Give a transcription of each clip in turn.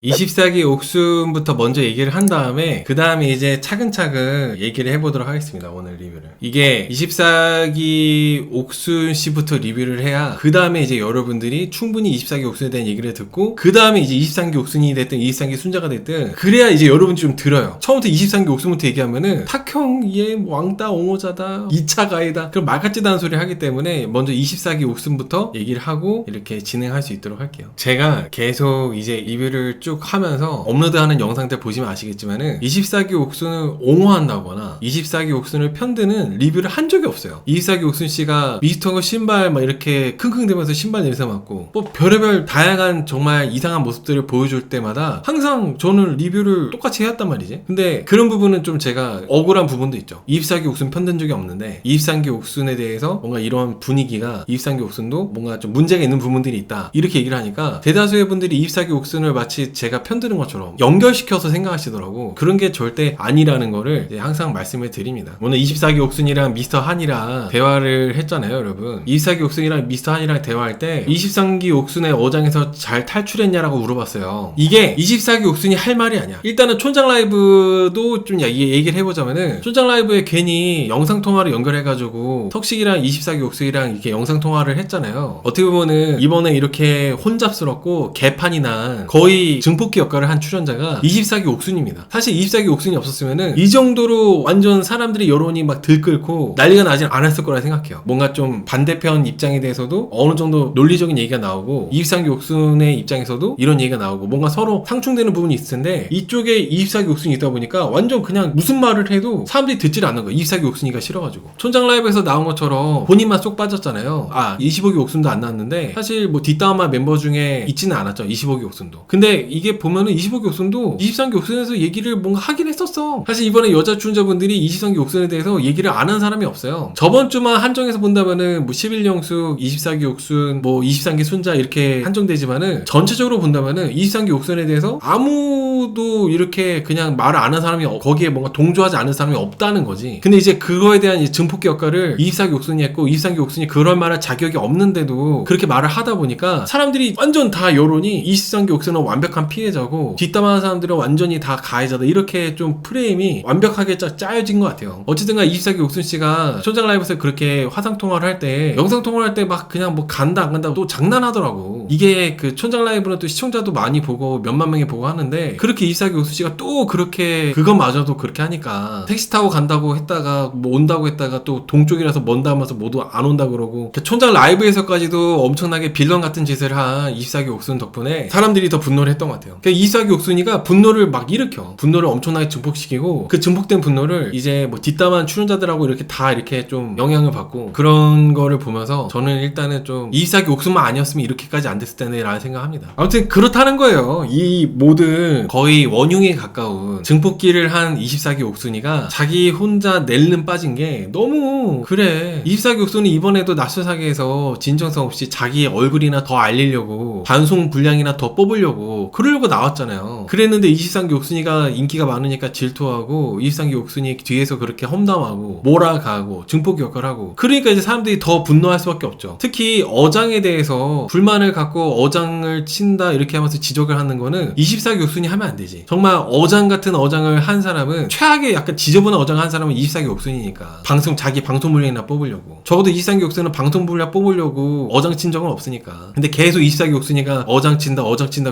24기 옥순부터 먼저 얘기를 한 다음에 그 다음에 이제 차근차근 얘기를 해보도록 하겠습니다. 오늘 리뷰를. 이게 24기 옥순 씨부터 리뷰를 해야 그 다음에 이제 여러분들이 충분히 24기 옥순에 대한 얘기를 듣고 그 다음에 이제 23기 옥순이 됐든 23기 순자가 됐든 그래야 이제 여러분들이 좀 들어요. 처음부터 23기 옥순부터 얘기하면은 탁형 얘 왕따 옹호자다 2차 가이다 그럼 말 같지도 않은 소리 하기 때문에 먼저 24기 옥순부터 얘기를 하고 이렇게 진행할 수 있도록 할게요. 제가 계속 이제 리뷰를 쭉 하면서 업로드하는 영상들 보시면 아시겠지만은 24기 옥순을 옹호한다거나 24기 옥순을 편드는 리뷰를 한 적이 없어요. 24기 옥순 씨가 미스터거 신발 막 이렇게 킁킁대면서 신발 냄새 맡고 뭐 별의별 다양한 정말 이상한 모습들을 보여줄 때마다 항상 저는 리뷰를 똑같이 해왔단 말이지. 근데 그런 부분은 좀 제가 억울한 부분도 있죠. 24기 옥순 편든 적이 없는데 23기 옥순에 대해서 뭔가 이런 분위기가 23기 옥순도 뭔가 좀 문제가 있는 부분들이 있다 이렇게 얘기를 하니까 대다수의 분들이 24기 옥순을 마치 제가 편드는 것처럼 연결시켜서 생각하시더라고. 그런 게 절대 아니라는 거를 이제 항상 말씀을 드립니다. 오늘 24기 옥순이랑 미스터 한이랑 대화를 했잖아요, 여러분. 24기 옥순이랑 미스터 한이랑 대화할 때 23기 옥순의 어장에서 잘 탈출했냐라고 물어봤어요. 이게 24기 옥순이 할 말이 아니야. 일단은 촌장 라이브도 좀 얘기를 해보자면은 촌장 라이브에 괜히 영상통화를 연결해가지고 턱식이랑 24기 옥순이랑 이렇게 영상통화를 했잖아요. 어떻게 보면은 이번에 이렇게 혼잡스럽고 개판이 난 거의 증폭기 역할을 한 출연자가 24기 옥순입니다. 사실 24기 옥순이 없었으면은 이 정도로 완전 사람들이 여론이 막 들끓고 난리가 나지 않았을 거라 생각해요. 뭔가 좀 반대편 입장에 대해서도 어느 정도 논리적인 얘기가 나오고 23기 옥순의 입장에서도 이런 얘기가 나오고 뭔가 서로 상충되는 부분이 있을 텐데 이쪽에 24기 옥순이 있다 보니까 완전 그냥 무슨 말을 해도 사람들이 듣질 않는 거예요. 24기 옥순이가 싫어가지고. 촌장 라이브에서 나온 것처럼 본인만 쏙 빠졌잖아요. 25기 옥순도 안 나왔는데 사실 뭐 뒷담화 멤버 중에 있지는 않았죠. 25기 옥순도. 근데 이게 보면은 25기 옥순도 23기 옥순에서 얘기를 뭔가 하긴 했었어. 사실 이번에 여자 출연자분들이 23기 옥순에 대해서 얘기를 안 한 사람이 없어요. 저번 주만 한정해서 본다면은 뭐 11영숙, 24기 옥순, 뭐 23기 순자 이렇게 한정되지만은 전체적으로 본다면은 23기 옥순에 대해서 아무도 이렇게 그냥 말을 안 한 사람이 거기에 뭔가 동조하지 않은 사람이 없다는 거지. 근데 이제 그거에 대한 이제 증폭기 역할을 24기 옥순이 했고 23기 옥순이 그럴 만한 자격이 없는데도 그렇게 말을 하다 보니까 사람들이 완전 다 여론이 23기 옥순은 완벽한 피해자고 뒷담화하는 사람들은 완전히 다 가해자다 이렇게 좀 프레임이 완벽하게 짜여진 것 같아요. 어쨌든가 24기 옥순 씨가 촌장 라이브에서 그렇게 화상통화를 할 때 영상통화를 할 때 막 그냥 뭐 간다 안 간다 또 장난하더라고. 이게 그 촌장 라이브는 또 시청자도 많이 보고 몇만 명이 보고 하는데 그렇게 24기 옥순 씨가 또 그렇게 그것마저도 그렇게 하니까 택시 타고 간다고 했다가 뭐 온다고 했다가 또 동쪽이라서 먼다 하면서 모두 안 온다 그러고 촌장 라이브에서까지도 엄청나게 빌런 같은 짓을 한 24기 옥순 덕분에 사람들이 더 분노를 했던 것 같아요. 24기 옥순이가 분노를 막 일으켜. 분노를 엄청나게 증폭시키고 그 증폭된 분노를 이제 뭐 뒷담한 출연자들하고 이렇게 다 이렇게 좀 영향을 받고 그런 거를 보면서 저는 일단은 좀 24기 옥순만 아니었으면 이렇게까지 안 됐을 텐데 라는 생각합니다. 아무튼 그렇다는 거예요. 이 모든 거의 원흉에 가까운 증폭기를 한 24기 옥순이가 자기 혼자 낼름 빠진 게 너무 그래. 24기 옥순이 이번에도 낯설사기에서 진정성 없이 자기 얼굴이나 더 알리려고 반송 분량이나 더 뽑으려고 그러려고 나왔잖아요. 그랬는데 23기 옥순이가 인기가 많으니까 질투하고 23기 옥순이 뒤에서 그렇게 험담하고 몰아가고 증폭기 역할을 하고 그러니까 이제 사람들이 더 분노할 수밖에 없죠. 특히 어장에 대해서 불만을 갖고 어장을 친다 이렇게 하면서 지적을 하는 거는 24기 옥순이 하면 안 되지. 정말 어장 같은 어장을 한 사람은 최악의 약간 지저분한 어장을 한 사람은 24기 옥순이니까 자기 방송 분량이나 뽑으려고. 적어도 23기 옥순은 방송 분량 뽑으려고 어장 친 적은 없으니까. 근데 계속 24기 옥순이가 어장 친다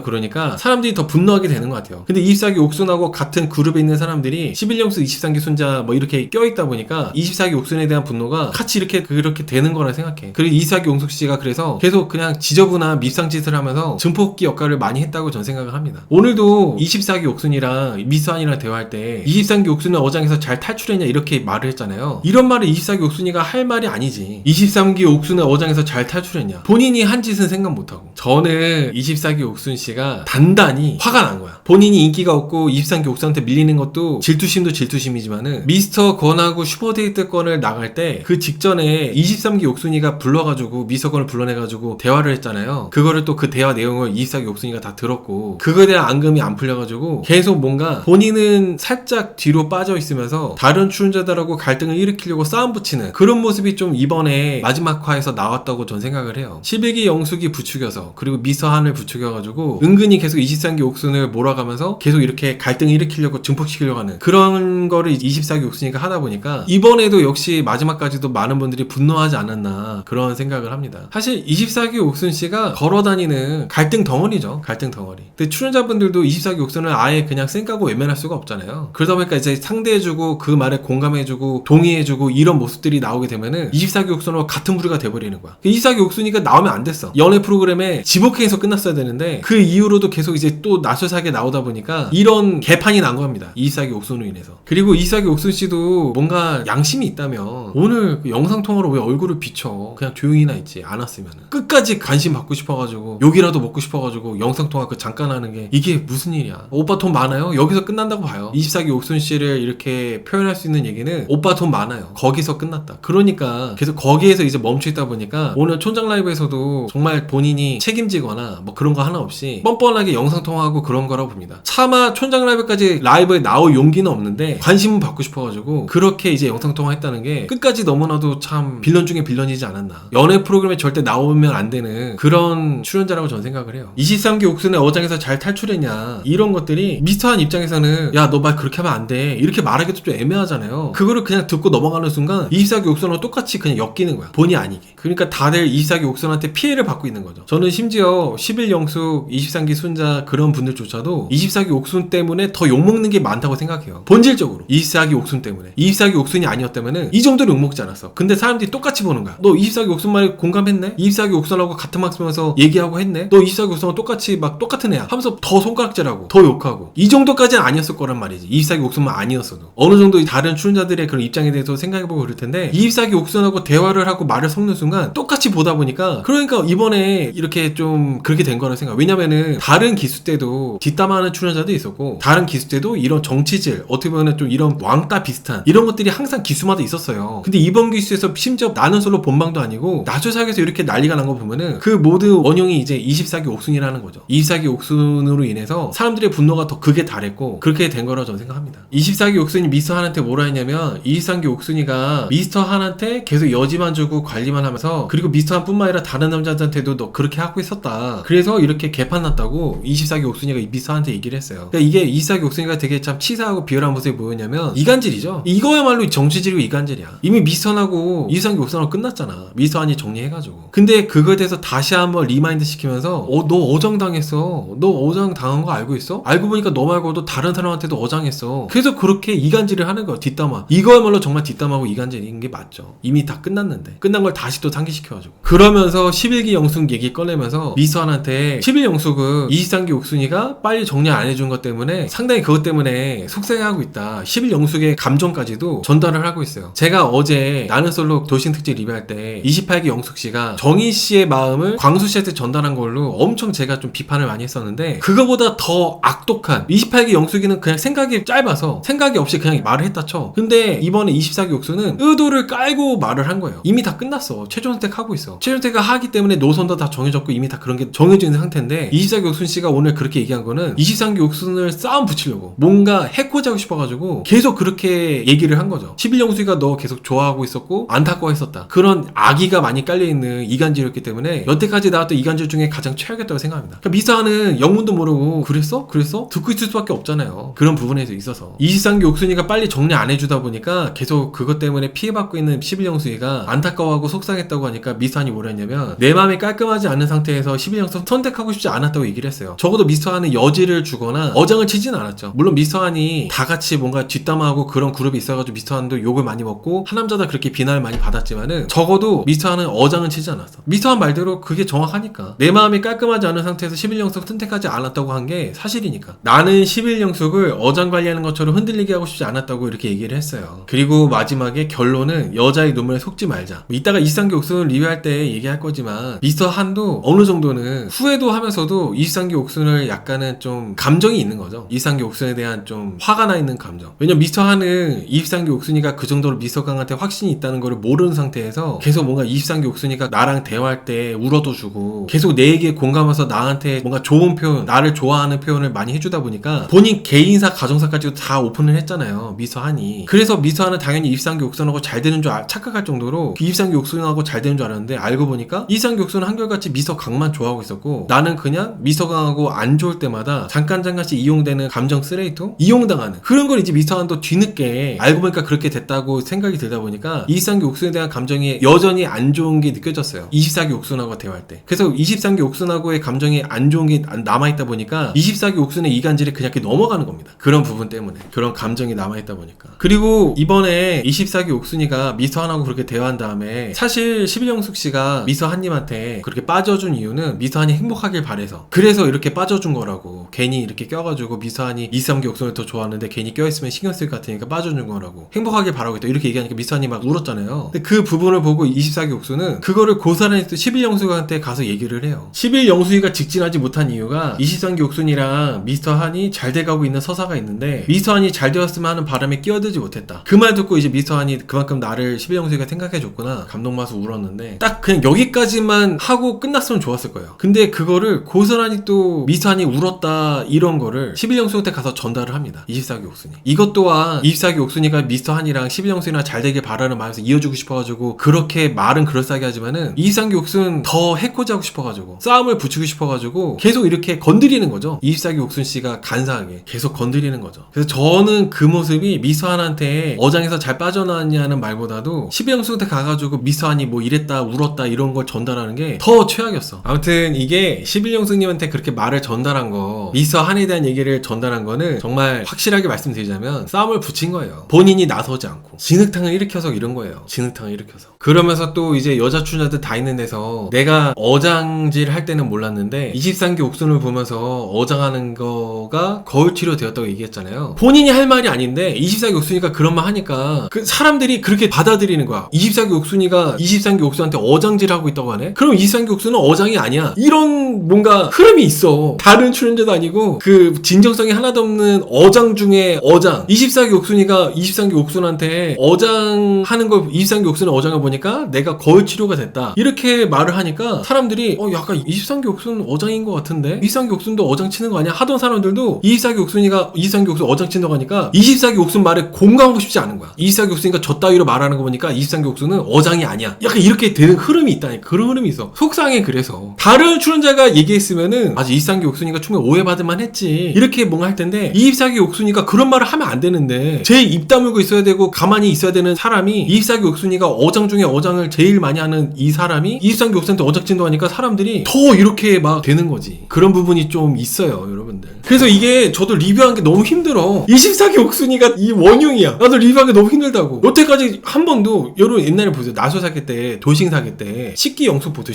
그러니까 사람들이 더 분노하게 되는 것 같아요. 근데 24기 옥순하고 같은 그룹에 있는 사람들이 11영수 23기 순자 뭐 이렇게 껴있다 보니까 24기 옥순에 대한 분노가 같이 이렇게 그렇게 되는 거라 생각해. 그리고 24기 옥순 씨가 그래서 계속 그냥 지저분한 밉상짓을 하면서 증폭기 역할을 많이 했다고 전 생각을 합니다. 오늘도 24기 옥순이랑 미스한이랑 대화할 때 23기 옥순은 어장에서 잘 탈출했냐 이렇게 말을 했잖아요. 이런 말을 24기 옥순이가 할 말이 아니지. 23기 옥순은 어장에서 잘 탈출했냐. 본인이 한 짓은 생각 못하고. 저는 24기 옥순 씨가 단단히 화가 난 거야. 본인이 인기가 없고 23기 옥수한테 밀리는 것도 질투심도 질투심이지만은 미스터 건하고 슈퍼데이트 건을 나갈 때 그 직전에 23기 옥순이가 불러가지고 미스터 건을 불러내가지고 대화를 했잖아요. 그거를 또 그 대화 내용을 24기 옥순이가 다 들었고 그거에 대한 앙금이 안 풀려가지고 계속 뭔가 본인은 살짝 뒤로 빠져 있으면서 다른 출연자들하고 갈등을 일으키려고 싸움 붙이는 그런 모습이 좀 이번에 마지막 화에서 나왔다고 전 생각을 해요. 11기 영숙이 부추겨서 그리고 미스터 한을 부추겨가지고 은근히 계속 23기 옥순을 몰아가면서 계속 이렇게 갈등을 일으키려고 증폭시키려고 하는 그런 거를 24기 옥순이가 하다 보니까 이번에도 역시 마지막까지도 많은 분들이 분노하지 않았나 그런 생각을 합니다. 사실 24기 옥순 씨가 걸어다니는 갈등 덩어리죠. 갈등 덩어리. 근데 출연자분들도 24기 옥순을 아예 그냥 쌩까고 외면할 수가 없잖아요. 그러다 보니까 이제 상대해주고 그 말에 공감해주고 동의해주고 이런 모습들이 나오게 되면은 24기 옥순과 같은 부류가 돼버리는 거야. 24기 옥순이가 나오면 안 됐어. 연애 프로그램에 지복행에서 끝났어야 되는데 그 이후로도 계속 이제 또 나쇼사게 나오다 보니까 이런 개판이 난 겁니다. 24기 옥순으로 인해서. 그리고 24기 옥순 씨도 뭔가 양심이 있다면 오늘 그 영상통화로 왜 얼굴을 비춰 그냥 조용히나 있지 않았으면 끝까지 관심 받고 싶어가지고 욕이라도 먹고 싶어가지고 영상통화 그 잠깐 하는 게 이게 무슨 일이야. 오빠 돈 많아요? 여기서 끝난다고 봐요. 24기 옥순 씨를 이렇게 표현할 수 있는 얘기는 오빠 돈 많아요. 거기서 끝났다. 그러니까 계속 거기에서 이제 멈춰있다 보니까 오늘 촌장 라이브에서도 정말 본인이 책임지거나 뭐 그런 거 하나 없이 뻔뻔하게 영상통화하고 그런 거라고 봅니다. 차마 촌장 라이브까지 라이브에 나올 용기는 없는데 관심은 받고 싶어가지고 그렇게 이제 영상통화 했다는 게 끝까지 너무나도 참 빌런 중에 빌런이지 않았나. 연애 프로그램에 절대 나오면 안 되는 그런 출연자라고 저는 생각을 해요. 23기 옥순의 어장에서 잘 탈출했냐 이런 것들이 미스터한 입장에서는 야 너 말 그렇게 하면 안 돼 이렇게 말하기도 좀 애매하잖아요. 그거를 그냥 듣고 넘어가는 순간 24기 옥순하고 똑같이 그냥 엮이는 거야. 본의 아니게. 그러니까 다들 24기 옥순한테 피해를 받고 있는 거죠. 저는 심지어 11영숙 23기 순자 그런 분들조차도 24기 옥순 때문에 더 욕먹는 게 많다고 생각해요. 본질적으로 24기 옥순 때문에 24기 옥순이 아니었다면은 이 정도로 욕먹지 않았어. 근데 사람들이 똑같이 보는 거야. 너 24기 옥순 말에 공감했네? 24기 옥순하고 같은 막 쓰면서 얘기하고 했네? 너 24기 옥순하고 똑같이 막 똑같은 애야 하면서 더 손가락질하고 더 욕하고 이 정도까지는 아니었을 거란 말이지. 24기 옥순만 아니었어도 어느 정도 다른 출연자들의 그런 입장에 대해서 생각해보고 그럴 텐데 24기 옥순하고 대화를 하고 말을 섞는 순간 똑같이 보다 보니까 그러니까 이번에 이렇게 좀 그렇게 된 거라 생각. 왜냐면은 다른 기수 때도 뒷담화하는 출연자도 있었고 다른 기수 때도 이런 정치질 어떻게 보면 좀 이런 왕따 비슷한 이런 것들이 항상 기수마다 있었어요. 근데 이번 기수에서 심지어 나는 솔로 본방도 아니고 나조사에서 이렇게 난리가 난 거 보면은 그 모든 원흉이 이제 24기 옥순이라는 거죠. 24기 옥순으로 인해서 사람들의 분노가 더 극에 달했고 그렇게 된 거라고 저는 생각합니다. 24기 옥순이 미스터 한한테 뭐라 했냐면 23기 옥순이가 미스터 한한테 계속 여지만 주고 관리만 하면서 그리고 미스터 한뿐만 아니라 다른 남자들한테도 너 그렇게 하고 있었다. 그래서 이렇게 개판 났다고 24기 옥순이가 미스터 한한테 얘기를 했어요. 그러니까 이게 24기 옥순이가 되게 참 치사하고 비열한 모습이 뭐였냐면 이간질이죠. 이거야말로 정치질이고 이간질이야. 이미 미스터하고 23기 옥순하고 끝났잖아. 미스터 한이 정리해가지고. 근데 그거에 대해서 다시 한번 리마인드 시키면서 너 어장당했어. 너 어장당한 거 알고 있어? 알고 보니까 너 말고도 다른 사람한테도 어장했어. 그래서 그렇게 이간질을 하는 거야. 뒷담화. 이거야말로 정말 뒷담화고 이간질인 게 맞죠. 이미 다 끝났는데 끝난 걸 다시 또 상기시켜가지고 그러면서 11기 영숙 얘기 꺼내면서 미스터한테 11영숙은 23기 옥순이가 빨리 정리 안 해준 것 때문에 상당히 그것 때문에 속상해하고 있다. 11영숙의 감정까지도 전달을 하고 있어요. 제가 어제 나는 솔로 돌싱 특집 리뷰할 때 28기 영숙씨가 정희씨의 마음을 광수씨한테 전달한 걸로 엄청 제가 좀 비판을 많이 했었는데 그거보다 더 악독한 28기 영숙이는 그냥 생각이 짧아서 생각이 없이 그냥 말을 했다 쳐. 근데 이번에 24기 옥수는 의도를 깔고 말을 한 거예요. 이미 다 끝났어. 최종 선택하고 있어. 최종 선택을 하기 때문에 노선도 다 정해졌고 이미 다 그런 게 정해져 있는 상태인데 24기 옥순씨가 오늘 그렇게 얘기한 거는 23기 옥순을 싸움 붙이려고 뭔가 해코지하고 싶어가지고 계속 그렇게 얘기를 한 거죠. 11영수가 너 계속 좋아하고 있었고 안타까워했었다. 그런 악의가 많이 깔려있는 이간질이었기 때문에 여태까지 나왔던 이간질 중에 가장 최악이었다고 생각합니다. 그러니까 미사는 영문도 모르고 그랬어? 듣고 있을 수밖에 없잖아요. 그런 부분에서 있어서 23기 옥순이가 빨리 정리 안 해주다 보니까 계속 그것 때문에 피해받고 있는 11영수이가 안타까워하고 속상했다고 하니까 미스터한이 뭐라 했냐면 내 마음이 깔끔하지 않은 상태에서 11영수 선택하고 싶지 않았다고 얘기를 했어요. 적어도 미스터한은 여지를 주거나 어장을 치진 않았죠. 물론 미스터한이 다 같이 뭔가 뒷담화하고 그런 그룹이 있어가지고 미스터한도 욕을 많이 먹고 하남자다 그렇게 비난을 많이 받았지만은 적어도 미스터한은 어장은 치지 않았어. 미스터한 말대로 그게 정확하니까 내 마음이 깔끔하지 않은 상태에서 11영숙 선택하지 않았다고 한 게 사실이니까 나는 11영숙을 어장 관리하는 것처럼 흔들리게 하고 싶지 않았다고 이렇게 얘기를 했어요. 그리고 마지막에 결론은 여자의 눈물에 속지 말자. 이따가 23기 옥순을 리뷰할 때 얘기할 거지만 미스터 한도 어느 정도는 후회도 하면서도 23기 옥순을 약간은 좀 좀 감정이 있는 거죠. 23기 옥순에 대한 좀 화가 나 있는 감정. 왜냐면 미스터 한은 23기 옥순이가 그 정도로 미스터 강한테 확신이 있다는 거를 모르는 상태에서 계속 뭔가 23기 옥순이가 나랑 대화할 때 울어도 주고 계속 내 얘기에 공감해서 나한테 뭔가 좋은 표현, 나를 좋아하는 표현을 많이 해주다 보니까 본인 개인사 가정사까지도 다 오픈을 했잖아요, 미스터 한이. 그래서 미스터 한은 당연히 23기 옥순하고 잘 되는 줄 착각할 정도로 23기 옥순하고 잘 되는 줄 알았는데 알고 보니까 23기 옥순은 한결같이 미스터 강만 좋아하고 있었고 나는 그냥 미스터 강하고 안 좋을 때마다 잠깐씩 이용되는 감정 쓰레기통? 이용당하는 그런 걸 이제 미스터 한도 뒤늦게 알고 보니까 그렇게 됐다고 생각이 들다 보니까 23기 옥순에 대한 감정이 여전히 안 좋은 게 느껴졌어요. 24기 옥순하고 대화할 때. 그래서 23기 옥순하고의 감정이 안 좋은 게 남아있다 보니까 24기 옥순의 이간질이 그냥 이렇게 넘어가는 겁니다. 그런 부분 때문에. 그런 감정이 남아있다 보니까. 그리고 이번에 24기 옥순이가 미스터 한하고 그렇게 대화한 다음에 사실 11영숙 씨가 미스터 한님한테 그렇게 빠져준 이유는 미스터 한이 행복하길 바래서 그래서 이렇게 빠져준 거라고. 괜히 이렇게 껴가지고 미스터 한이 23기 옥순을 더 좋아하는데 괜히 껴있으면 신경 쓸 것 같으니까 빠져준 거라고. 행복하길 바라겠다 이렇게 얘기하니까 미스터 한이 막 울었잖아요. 근데 그 부분을 보고 24기 옥순은 그거를 고사를 11영숙한테 가서 얘기를 해요. 11영숙이가 직진하지 못한 이유가 23기 옥순이랑 미스터 한이 잘 돼가고 있는 서사가 있는데 미스터 한이 잘 되었으면 하는 바람에 끼어들지 못했다. 그 말 듣고 이제 미스터 한이 그만큼 나를 11영숙이가 생각해줬구나 감동받아서 울었는데 딱 그냥 여기까지만 하고 끝났으면 좋았을 거예요. 근데 그거를 고스란히 또 미스터 한이 울었다 이런 거를 11영숙한테 가서 전달을 합니다. 24기 옥순이. 이것 또한 24기 옥순이가 미스터 한이랑 11영숙이랑 잘 되길 바라는 마음에서 이어주고 싶어가지고 그렇게 말은 그럴싸하게 하지만은 23기 옥순은 더 해코지 하고 싶어가지고 싸움을 붙이고 싶어가지고 계속 이렇게 건드리는 거죠. 24기 옥순 씨가 간사하게 계속 건드리는 거죠. 그래서 저는 그 모습이 미스터 한한테 어장에서 잘 빠져나왔냐는 말보다도 11영숙한테 가가지고 미스터 한이 뭐 이랬다 울었다 이런 걸 전달하는 게 더 최악이었어. 아무튼 이게 11영숙님한테 그렇게 말을 전달한 거 미스터 한에 대한 얘기를 전달한 거는 정말 확실하게 말씀드리자면 싸움을 붙인 거예요. 본인이 나서지 않고 진흙탕을 일으켜서 이런 거예요. 진흙탕을 일으켜서. 그러면서 또 이제 여자 출연자들 다 있는 데서 내가 어장질 할 때는 몰랐는데 23기 옥순을 보면서 어장하는 거가 거울 치료 되었다고 얘기했잖아요. 본인이 할 말이 아닌데 24기 옥순이가 그런 말 하니까 그 사람들이 그렇게 받아들이는 거야. 24기 옥순이가 23기 옥순한테 어장질 하고 있다고 하네? 그럼 23기 옥순은 어장이 아니야. 이런 뭔가 흐름이 있어. 다른 출연자도 아니고 그 진정성이 하나도 없는 어장 중에 어장. 24기 옥순이가 23기 옥순한테 어장하는 걸 23기 옥순의 어장을 보니까 내가 거울 치료가 됐다. 이렇게 말을 하니까 사람들이 약간 23기 옥순 어장인 것 같은데 23기 옥순도 어장 치는 거 아니야? 하던 사람들도 24기 옥순이가 23기 옥순 어장 친다고 하니까 24기 옥순 말에 공감하고 싶지 않은 거야. 24기 옥순이가 저 따위로 말하는 거 보니까 23기 옥순은 어장이 아니야. 약간 이렇게 되는 흐름이 있다니까. 그런 흐름이 있어. 속상해. 그래서 다른 출연자가 얘기했으면은 맞아 23기 옥순이가 충분히 오해받을만 했지 이렇게 뭔가 할 텐데 24기 옥순이가 그런 말을 하면 안 되는데 제일 입 다물고 있어야 되고 가만히 있어야 되는 사람이 24기 옥순이가 어장 중에 어장을 제일 많이 하는 이 사람이 23기 옥순한테 어장 친다고 하니까 사람들이 더 이렇게 막 되는 거지. 그런 부분이 좀 있어요 여러분들. 그래서 이게 저도 리뷰한 게 너무 힘들어. 24기 옥순이가 이 원흉이야. 나도 리뷰한 게 너무 힘들다고. 여태까지 한 번도 여러분 옛날에 보세요. 나소 사기 때 도싱 사기 때 식기영숙 보세요.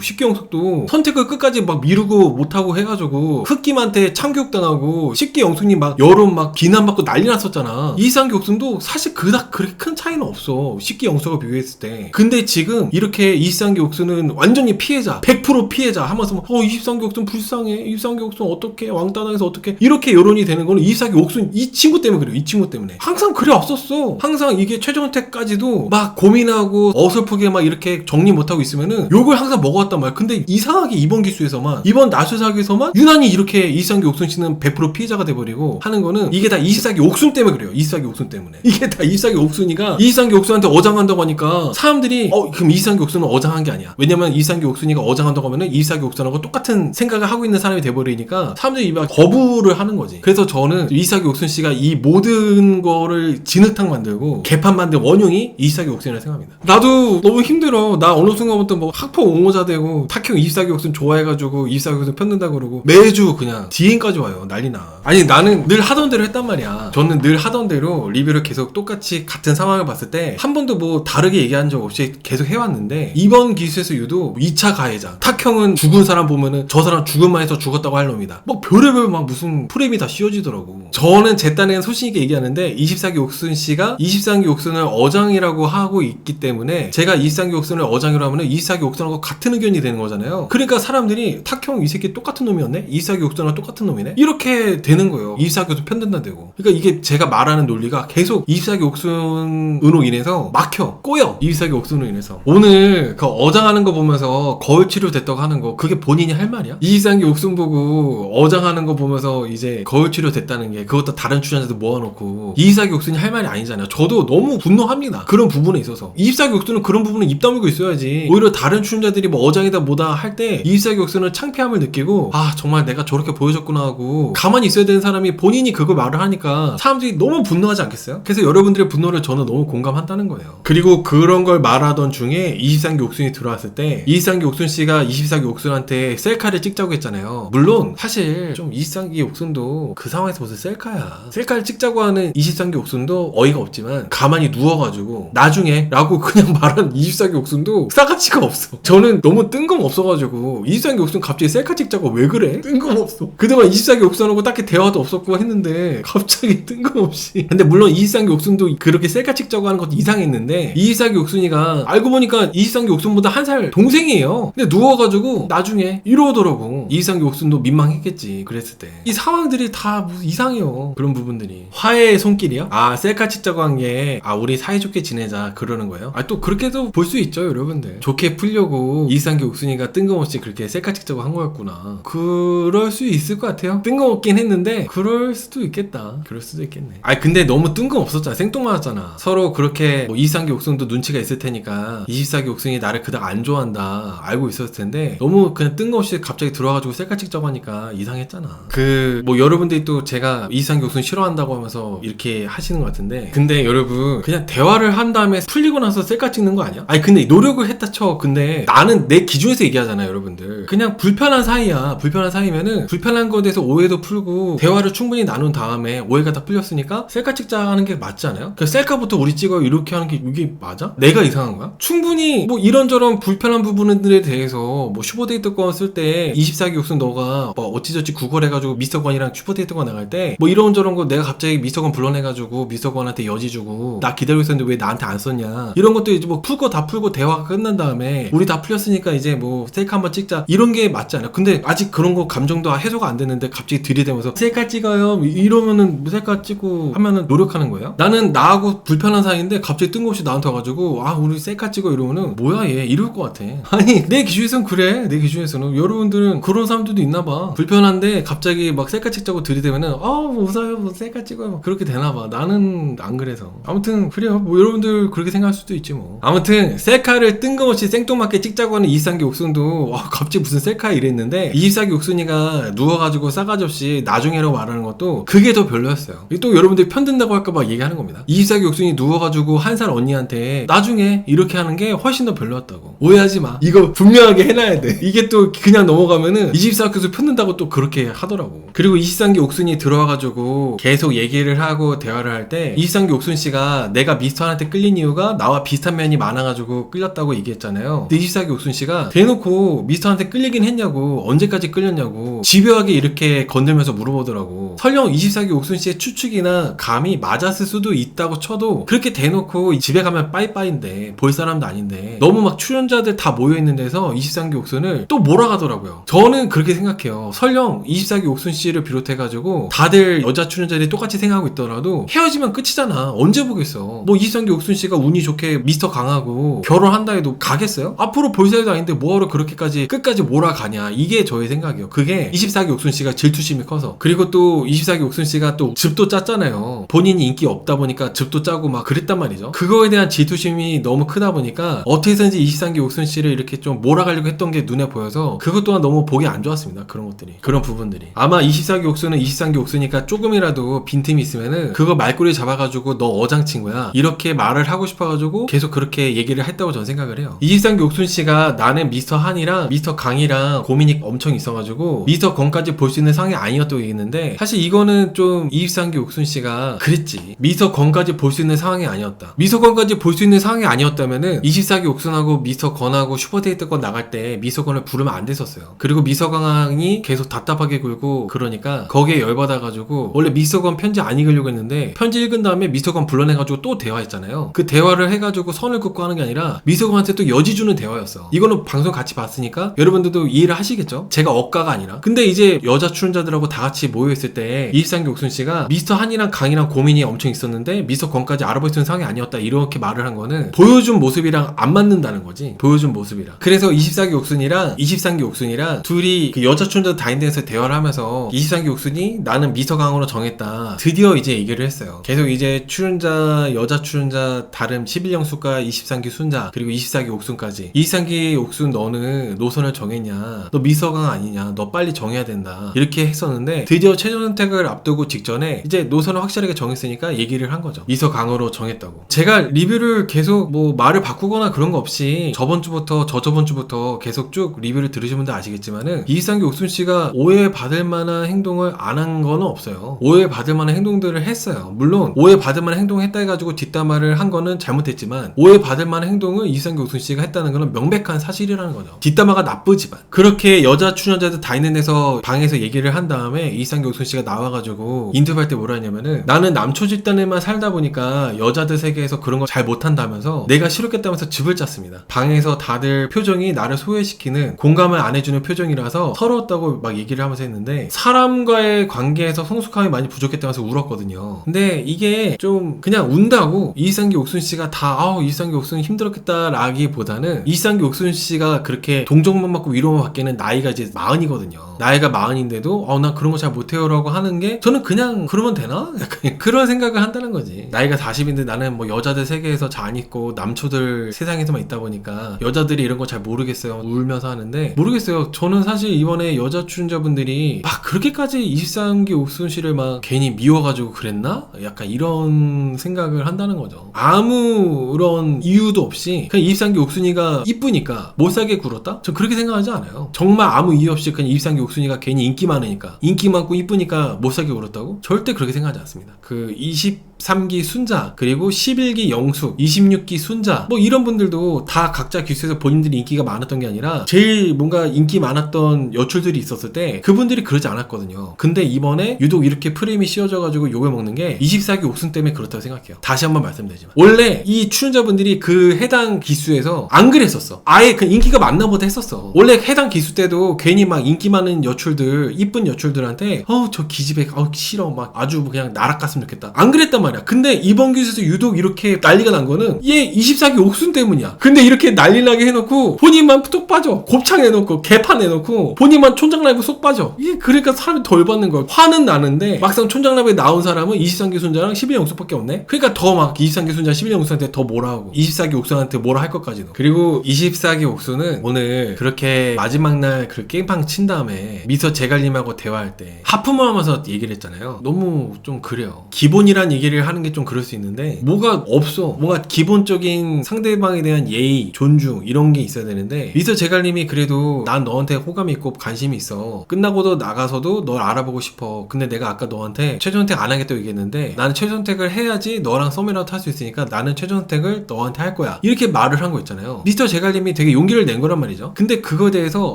식기영숙도 선택을 끝까지 막 미루고 못하고 해가지고 흑김한테 참교육당하고 식기영숙님 막 여론 막 비난받고 난리 났었잖아. 23기 옥순도 사실 그닥 그렇게 큰 차이는 없어. 식기영숙과 비교했을 때. 근데 지금 이렇게 23기 옥순은 완전히 피해자 100% 피해자 하면서 23기 옥순 불쌍해. 23기 옥순 어떡해. 왕따당해서 어떡해. 이렇게 여론이 되는 거는 24기 옥순 이 친구 때문에 그래요. 이 친구 때문에. 항상 그래 왔었어. 항상 이게 최종택까지도 막 고민하고 어설프게 막 이렇게 정리 못하고 있으면은 욕을 항상 먹어왔단 말이야. 근데 이상하게 이번 기수에서만 이번 나수사기에서만 유난히 이렇게 23기 옥순 씨는 100% 피해자가 돼버리고 하는 거는 이게 다 24기 옥순 때문에 그래요. 24기 옥순 때문에. 이게 다 24기 옥순이가 23기 옥순한테 어장한다고 하니까 사람들이 그럼 23기 옥순은 어장한 게 아니야. 왜냐면 23기 옥순이가 어장한다고 하면은 24기 옥순하고 똑같은 생각을 하고 있는 사람이 돼버리니까 사람들이 막 거부를 하는 거지. 그래서 저는 24기 옥순 씨가 이 모든 거를 진흙탕 만들고 개판 만든 원흉이 24기 옥순이라고 생각합니다. 나도 너무 힘들어. 나 어느 순간부터 뭐 학폭 옹호자 되고 탁형 24기 옥순 좋아해가지고 24기 옥순 편든다 그러고 매주 그냥 DM까지 와요. 난리나. 아니 나는 늘 하던 대로 했단 말이야. 저는 늘 하던 대로 리뷰를 계속 똑같이 같은 상황을 봤을 때 한 번도 뭐 다르게 얘기한 적 없이 계속 해왔는데 이번 기수에서 유독 2차 가해자 탁형은 죽은 사람 보면은 저 사람 죽음만 해서 죽었다고 할 놈이다. 뭐 별의별 막 무슨 프레임이 다 씌워지더라고. 저는 제 딴에는 소신 있게 얘기하는데 24기 옥순 씨가 23기 옥순을 어장이라고 하고 있기 때문에 제가 23기 옥순을 어장이라고 하면은 24기 옥순하고 같은 의견이 되는 거잖아요. 그러니까 사람들이 탁형 이 새끼 똑같은 놈이었네? 24기 옥수랑 똑같은 놈이네? 이렇게 되는 거예요. 24기 옥순 편든다 되고. 그러니까 이게 제가 말하는 논리가 계속 24기 옥순으로 인해서 막혀 꼬여. 24기 옥순으로 인해서 오늘 그 어장하는 거 보면서 거울 치료 됐다고 하는 거 그게 본인이 할 말이야? 24기 옥순 보고 어장하는 거 보면서 이제 거울 치료 됐다는 게 그것도 다른 출연자들 모아놓고 24기 옥순이 할 말이 아니잖아요. 저도 너무 분노합니다. 그런 부분에 있어서 24기 옥순은 그런 부분에 입 다물고 있어야지. 오히려 다른 출연자들이 뭐 어장이다 뭐다 할 때 24기 옥순은 창피함을 느끼고 아 정말 내가 저렇게 보여줬구나 하고 가만히 있어야 되는 사람이 본인이 그걸 말을 하니까 사람들이 너무 분노하지 않겠어요? 그래서 여러분들의 분노를 저는 너무 공감한다는 거예요. 그리고 그런 걸 말하던 중에 23기 옥순이 들어왔을 때 23기 옥순 씨가 24기 옥순한테 셀카를 찍자고 했잖아요. 물론 사실 좀 23기 옥순도 그 상황에서 무슨 셀카야. 셀카를 찍자고 하는 23기 옥순도 어이가 없지만 가만히 누워가지고 나중에 라고 그냥 말한 24기 옥순도 싸가지가 없어. 저는 너무 뜬금없어가지고 23기 옥순 갑자기 셀카 찍자고 왜 그래? 뜬금없어. 그동안 24기 옥순하고 딱히 대화도 없었고 했는데 갑자기 뜬금없이. 근데 물론 23기 옥순도 그렇게 셀카 찍자고 하는 것도 이상했는데 24기 옥순이가 알고 보니까 23기 옥순보다 한 살 동생이에요. 근데 누워가지고 나중에 이러더라고. 23기 옥순도 민망했겠지. 그랬을 때 이 상황들이 다 이상해요. 그런 부분들이. 화해의 손길이요? 아 셀카 찍자고 한 게 아 우리 사이좋게 지내자 그러는 거예요? 아 또 그렇게도 볼 수 있죠 여러분들. 좋게 풀려고 23기 옥순이가 뜬금없이 그렇게 셀카 찍자고 한 거였구나. 그럴 수 있을 것 같아요. 뜬금없긴 했는데 그럴 수도 있겠다. 그럴 수도 있겠네. 아 근데 너무 뜬금없었잖아. 생뚱맞았잖아. 서로 그렇게 뭐 23기 옥순도 눈치가 있을 테니까 24기 옥순이 나를 그닥 안 좋아한다 알고 있었을 텐데 너무 그냥 뜬금없이 갑자기 들어와가지고 셀카 찍자고 하니까 이상했잖아. 그 뭐 여러분들이 또 제가 23기 옥순 싫어한다고 하면서 이렇게 하시는 것 같은데 근데 여러분 그냥 대화를 한 다음에 풀리고 나서 셀카 찍는 거 아니야? 아니 근데 노력을 했다 쳐. 근데 나는 내 기준에서 얘기하잖아요 여러분들. 그냥 불편한 사이야. 불편한 사이면은 불편한 거에 대해서 오해도 풀고 대화를 충분히 나눈 다음에 오해가 다 풀렸으니까 셀카 찍자 하는 게 맞지 않아요? 그 셀카부터 우리 찍어요 이렇게 하는 게 이게 맞아? 내가 이상한 거야? 충분히 뭐 이런저런 불편한 부분들에 대해서 뭐 슈퍼데이트권 쓸 때 24기 옥순 너가 뭐 어찌저찌 구걸해가지고 미스터건이랑 슈퍼데이트권 나갈 때 뭐 이런저런 거 내가 갑자기 미스터건 불러내가지고 미스터건한테 여지 주고 나 기다리고 있었는데 왜 나한테 안 썼냐 이런 것도 이제 뭐 풀고 다 풀고 대화가 끝난 다음에 우리 다 풀렸으니까 이제 뭐 셀카 한번 찍자 이런 게 맞지 않아요? 근데 아직 그런 거 감정도 해소가 안 됐는데 갑자기 들이대면서 셀카 찍어요 이러면은 셀카 찍고 하면은 노력하는 거예요? 나는 나하고 불편한 사이인데 갑자기 뜬금없이 나한테 와가지고 아 우리 셀카 찍어 이러면은 뭐야 얘 이럴 것 같아. 아니 내 기준에서는 그래. 내 기준에서는 여러분들은 그런 사람들도 있나봐. 불편한데 갑자기 막 셀카 찍자고 들이대면은 뭐 웃어요 뭐 셀카 찍어요 막 그렇게 되나봐. 나는 안 그래서 아무튼 그래요. 뭐 여러분들 그렇게 생각할 수도 있지 뭐. 아무튼 셀카를 뜬금없이 생뚱맞게 찍자고 하는 23기 옥순도 갑자기 무슨 셀카 이랬는데 24기 옥순이가 누워가지고 싸가지 없이 나중에라고 말하는 것도 그게 더 별로였어요. 또 여러분들이 편든다고 할까봐 얘기하는 겁니다. 24기 옥순이 누워가지고 한 살 언니한테 나중에 이렇게 하는 게 훨씬 더 별로였다고. 오해하지 마. 이거 분명하게 해놔야 돼. 이게 또 그냥 넘어가면은 24기 옥순 편든다고 또 그렇게 하더라고. 그리고 23기 옥순이 들어와가지고 계속 얘기를 하고 대화를 할 때 23기 옥순 씨가 내가 미스터한테 끌린 이유가 나와 비슷한 면이 많아가지고 끌렸다고 얘기했잖아요. 근데 24기 옥순 씨가 대놓고 미스터한테 끌리긴 했냐고 언제까지 끌렸냐고 집요하게 이렇게 건들면서 물어보더라고. 설령 24기 옥순 씨의 추측이나 감이 맞았을 수도 있다고 쳐도 그렇게 대놓고 집에 가면 빠이빠이인데 볼 사람도 아닌데 너무 막 출연자들 다 모여있는 데서 23기 옥순을 또 몰아가더라고요. 저는 그렇게 생각해요. 설령 24기 옥순 씨를 비롯해가지고 다들 여자 출연자들이 똑같이 생각하고 있더라도 헤어지면 끝이잖아. 언제 보겠어. 뭐 23기 옥순 씨가 운이 좋게 미스터 강하고 결혼한다 해도 가겠어요? 앞으로 볼 사이도 아닌데 뭐하러 그렇게까지 끝까지 몰아가냐. 이게 저의 생각이에요. 그게 24기 옥순 씨가 질투심이 커서. 그리고 또 24기 옥순 씨가 또 즙도 짰잖아요. 본인이 인기 없다 보니까 즙도 짜고 막 그랬단 말이죠. 그거에 대한 질투심이 너무 크다 보니까 어떻게든지 23기 옥순 씨를 이렇게 좀 몰아가려고 했던 게 눈에 보여서 그것 또한 너무 보기 안 좋았습니다. 그런 것들이. 그런 부분들이. 아마 24기 옥순은 23기 옥순이니까 조금이라도 빈틈이 있으면은 그거 말꼬리 잡아가지고 너 어장친 거야. 이렇게 말을 하고 싶어가지고 계속 그렇게 얘기를 했다고 저는 생각을 해요. 23기 옥순 씨가 나는 미스터 한이랑 미스터 강이랑 고민이 엄청 있어가지고 미스터 건까지 볼 수 있는 상황이 아니었다고 얘기했는데 사실 이거는 좀 23기 옥순 씨가 그랬지. 미스터 건까지 볼 수 있는 상황이 아니었다. 미스터 건까지 볼 수 있는 상황이 아니었다면은 24기 옥순하고 미스터 건하고 슈퍼데이트권 나갈 때 미스터 건을 부르면 안 됐었어요. 그리고 미스터 강이 계속 답답하게 굴고 그러니까 거기에 열받아가지고 원래 미스터 건 편지 안 읽으려고 했는데 편지 읽은 다음에 미스터 건 불러내가지고 또 대화했잖아요. 그 대화를 해가지고 선을 긋고 하는 게 아니라 미스터 건한테 또 여지 주는 대화였어. 이거는 방송 같이 봤으니까 여러분들도 이해를 하시겠죠? 제가 억가가 아니라 근데 이제 여자 출연자들하고 다 같이 모여있을 때 23기 옥순씨가 미스터 한이랑 강이랑 고민이 엄청 있었는데 미스터 권까지 알아볼 수 있는 상황이 아니었다 이렇게 말을 한 거는 보여준 모습이랑 안 맞는다는 거지. 보여준 모습이랑. 그래서 24기 옥순이랑 23기 옥순이랑 둘이 그 여자 출연자 다인데에서 대화를 하면서 23기 옥순이 나는 미스터 강으로 정했다. 드디어 이제 얘기를 했어요. 계속 이제 출연자 여자 출연자 다름 11영수과 23기 순자 그리고 24기 옥순까지 23기 옥순 너는 노선을 정했냐, 너 미서강 아니냐, 너 빨리 정해야 된다 이렇게 했었는데 드디어 최종 선택을 앞두고 직전에 이제 노선을 확실하게 정했으니까 얘기를 한 거죠. 미서강으로 정했다고. 제가 리뷰를 계속 뭐 말을 바꾸거나 그런 거 없이 저번 주부터 저저번 주부터 계속 쭉 리뷰를 들으신 분들 아시겠지만은 23기 옥순씨가 오해받을 만한 행동을 안 한 거는 없어요. 오해받을 만한 행동들을 했어요. 물론 오해받을 만한 행동을 했다 해가지고 뒷담화를 한 거는 잘못했지만 오해받을 만한 행동을 23기 옥순씨가 했다는 거는 명백한 사실이라는 거죠. 뒷담화가 나쁘지만 그렇게 여자 출연자들 다 있는 데서 방에서 얘기를 한 다음에 23기 옥순씨가 나와가지고 인터뷰할 때 뭐라 했냐면은 나는 남초 집단에만 살다 보니까 여자들 세계에서 그런 거 잘 못한다면서 내가 싫었겠다면서 즙을 짰습니다. 방에서 다들 표정이 나를 소외시키는 공감을 안 해주는 표정이라서 서러웠다고 막 얘기를 하면서 했는데 사람과의 관계에서 성숙함이 많이 부족했다면서 울었거든요. 근데 이게 좀 그냥 운다고 23기 옥순씨가 다 23기 옥순 힘들었겠다 라기보다는 23기 옥순씨가 그렇게 동정만 받고 위로만 받기에는 나이가 이제 40이거든요. 나이가 40인데도 난 그런 거 잘 못해요 라고 하는 게 저는 그냥 그러면 되나? 약간 그런 생각을 한다는 거지. 나이가 40인데 나는 뭐 여자들 세계에서 잘 안 있고 남초들 세상에서만 있다 보니까 여자들이 이런 거 잘 모르겠어요 울면서 하는데 모르겠어요. 저는 사실 이번에 여자 출연자분들이 막 그렇게까지 23기 옥순씨를 막 괜히 미워가지고 그랬나? 약간 이런 생각을 한다는 거죠. 아무런 이유도 없이 그냥 23기 옥순이가 이쁘니까 못살게 굴었다? 전 그렇게 생각하지 않아요. 정말 아무 이유 없이 그냥 23기 옥순이가 괜히 인기 많으니까 인기 많고 이쁘니까 못살게 굴었다고? 절대 그렇게 생각하지 않습니다. 그 23기 순자 그리고 11기 영숙 26기 순자 뭐 이런 분들도 다 각자 기수에서 본인들이 인기가 많았던 게 아니라 제일 뭔가 인기 많았던 여출들이 있었을 때 그분들이 그러지 않았거든요. 근데 이번에 유독 이렇게 프레임이 씌워져가지고 욕을 먹는 게 24기 옥순 때문에 그렇다고 생각해요. 다시 한번 말씀드리지만 원래 이 출연자분들이 그 해당 기수에서 안 그랬었어. 아예 그 인기가 많나 보다 했었어. 원래 해당 기수 때도 괜히 막 인기 많은 여출들 이쁜 여출들한테 저 기집애 싫어 막 아주 그냥 나락 갔으면 좋겠다 안 그랬단 말이야. 근데 이번 기수에서 유독 이렇게 난리가 난 거는 얘 24기 옥순 때문이야. 근데 이렇게 난리 나게 해놓고 본인만 뚝 빠져. 곱창 해놓고 개판 해놓고 본인만 촌장 라이브 쏙 빠져. 이게 그러니까 사람이 덜 받는 거야. 화는 나는데 막상 촌장 라이브에 나온 사람은 23기 순자랑 11기 영숙밖에 없네. 그러니까 더 막 23기 순자 11기 영숙한테 더 뭐라 하고 24기 옥순한테 뭐라 할 것까지도. 그리고 24기 옥순은 오늘 그렇게 마지막 날 그 게임팡 친 다음에 미서 제갈님하고 대화할 때 하품을 하면서 얘기를 했잖아요. 너무 좀 그래요. 기본이란 얘기를 하는 게 좀 그럴 수 있는데 뭐가 없어. 뭔가 기본적인 상대방에 대한 예의, 존중 이런 게 있어야 되는데 미서 제갈님이 그래도 난 너한테 호감이 있고 관심이 있어. 끝나고도 나가서도 널 알아보고 싶어. 근데 내가 아까 너한테 최종 선택 안 하겠다고 얘기했는데 나는 최종 선택을 해야지 너랑 썸이라도 할 수 있으니까 나는 최종 선택을 너한테 할 거야. 이렇게 말을 한 거 있잖아요. 미스터 제갈님이 되게 용기를 낸 거란 말이죠. 근데 그거에 대해서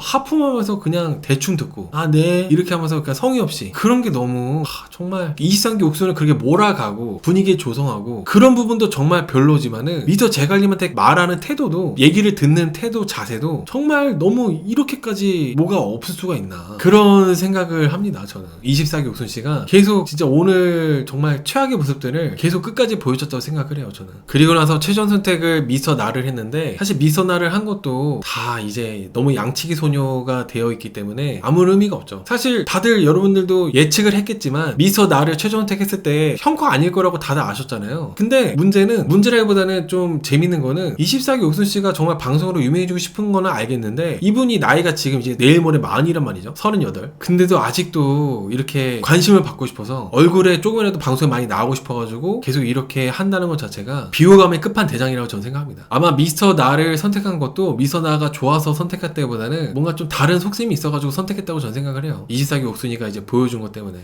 하품하면서 그냥 대충 듣고 네 이렇게 하면서 그냥 성의 없이 그런 게 너무 정말 23기 옥순을 그렇게 몰아가고 분위기에 조성하고 그런 부분도 정말 별로지만은 미스터 제갈님한테 말하는 태도도 얘기를 듣는 태도 자세도 정말 너무 이렇게까지 뭐가 없을 수가 있나 그런 생각을 합니다. 저는 24기 옥순씨가 계속 진짜 오늘 정말 최악의 모습들을 계속 끝까지 보여줬다고 생각을 해요. 저는. 그리고 나서 최종 선택을 미서 나를 했는데 사실 미서 나를 한 것도 다 이제 너무 양치기 소녀가 되어 있기 때문에 아무런 의미가 없죠. 사실 다들 여러분들도 예측을 했겠지만 미서 나를 최종 선택했을 때 형과 아닐 거라고 다들 아셨잖아요. 근데 문제라기보다는 좀 재밌는 거는 24기 옥순씨가 정말 방송으로 유명해지고 싶은 거는 알겠는데 이분이 나이가 지금 이제 내일 모레 40이란 말이죠. 38. 근데도 아직도 이렇게 관심을 받고 싶어서 얼굴에 조금이라도 방송에 많이 나오고 싶어가지고 계속 이렇게 한다는 것 자체가 비호감의 끝판대장이라고 저는 생각합니다. 아마 미스터 나를 선택한 것도 미스터 나가 좋아서 선택했다기보다는 뭔가 좀 다른 속셈이 있어가지고 선택했다고 저는 생각을 해요. 24기 옥순이가 이제 보여준 것 때문에.